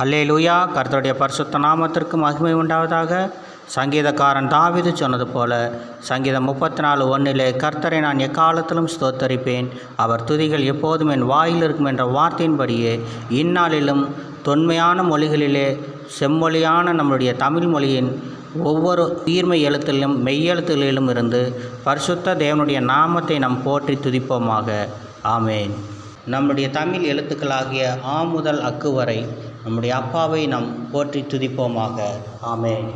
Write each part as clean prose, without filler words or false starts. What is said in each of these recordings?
அல்லேலூயா. கர்த்தருடைய பரிசுத்த நாமத்திற்கு மகிமை உண்டாவதாக. சங்கீதக்காரன் தாவீது சொன்னது போல சங்கீதம் 34:1 கர்த்தரை நான் எக்காலத்திலும் ஸ்தோத்தரிப்பேன், அவர் துதிகள் எப்போதும் என் வாயில் இருக்கும் என்ற வார்த்தையின்படியே இந்நாளிலும் தொன்மையான மொழிகளிலே செம்மொழியான நம்முடைய தமிழ் மொழியின் ஒவ்வொரு உயிர்மை எழுத்திலும் மெய்யெழுத்துகளிலும் இருந்து பரிசுத்த தேவனுடைய நாமத்தை நாம் போற்றி துதிப்போமாக. ஆமேன். நம்முடைய தமிழ் எழுத்துக்களாகிய ஆ முதல் அக்கு வரை நம்முடைய அப்பாவை நாம் போற்றி துதிப்போமாக. ஆமேன்.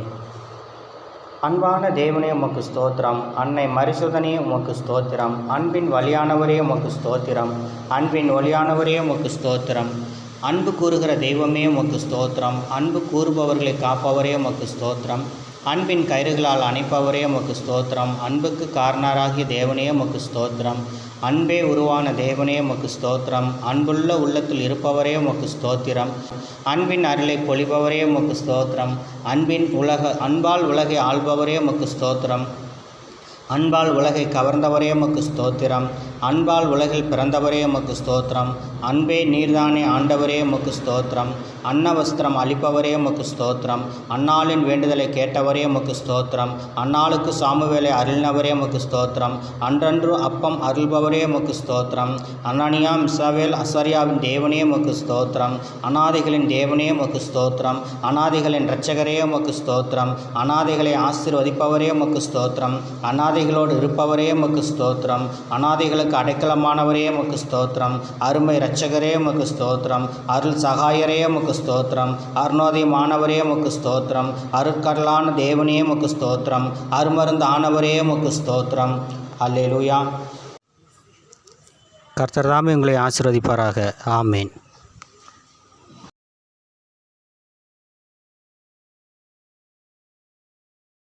அன்பான தேவனே உமக்கு ஸ்தோத்திரம், அன்னை மரிசுதனே உமக்கு ஸ்தோத்திரம், அன்பின் வழியானவரே உமக்கு ஸ்தோத்திரம், அன்பின் ஒளியானவரே உமக்கு ஸ்தோத்திரம், அன்பு கூறுகிற தெய்வமே உமக்கு ஸ்தோத்திரம், அன்பு கூறுபவர்களை காப்பவரே உமக்கு ஸ்தோத்திரம், அன்பின் கயிறுகளால் அணைப்பவரே உமக்கு ஸ்தோத்திரம், அன்புக்கு காரணராகிய தேவனே உமக்கு ஸ்தோத்திரம், அன்பே உருவான தேவனே உமக்கு ஸ்தோத்திரம், அன்புள்ள உள்ளத்தில் இருப்பவரே உமக்கு ஸ்தோத்திரம், அன்பின் அருளை பொழிபவரே உமக்கு ஸ்தோத்திரம், அன்பால் உலகை ஆள்பவரே உமக்கு ஸ்தோத்திரம், அன்பால் உலகை கவர்ந்தவரே உமக்கு ஸ்தோத்திரம், அன்பால் உலகில் பிறந்தவரே உமக்கு ஸ்தோத்திரம், அன்பே நீர்தானே ஆண்டவரே உமக்கு ஸ்தோத்திரம், அன்னவஸ்திரம் அளிப்பவரே உமக்கு ஸ்தோத்திரம், அன்னாளின் வேண்டுதலை கேட்டவரே உமக்கு ஸ்தோத்திரம், அன்னாளுக்கு சாமுவேலை அருளினவரே உமக்கு ஸ்தோத்திரம், அன்றன்று அப்பம் அருள்பவரே உமக்கு ஸ்தோத்திரம், அனனியா மிசாவேல் அசரியாவின் தேவனே உமக்கு ஸ்தோத்திரம், அநாதைகளின் தேவனே உமக்கு ஸ்தோத்திரம், அநாதைகளின் இரட்சகரே உமக்கு ஸ்தோத்திரம், அநாதைகளை ஆசீர்வதிப்பவரே உமக்கு ஸ்தோத்திரம், அநாதைகளோடு இருப்பவரே உமக்கு ஸ்தோத்திரம், அநாதைகளுக்கு அடைக்கலமானவரே உமக்கு ஸ்தோத்திரம், அருமை இரட்சகரே உமக்கு ஸ்தோத்திரம், அருள் சகாயரே உமக்கு ஸ்தோத்திரம், அருணோதயமானவரே உமக்கு ஸ்தோத்திரம், அருட்கடலான தேவனே உமக்கு ஸ்தோத்திரம், அருமருந்து ஆனவரே உமக்கு ஸ்தோத்திரம். அல்லேலூயா. கர்த்தர் தாமே உங்களை ஆசீர்வதிப்பாராக. ஆமேன்.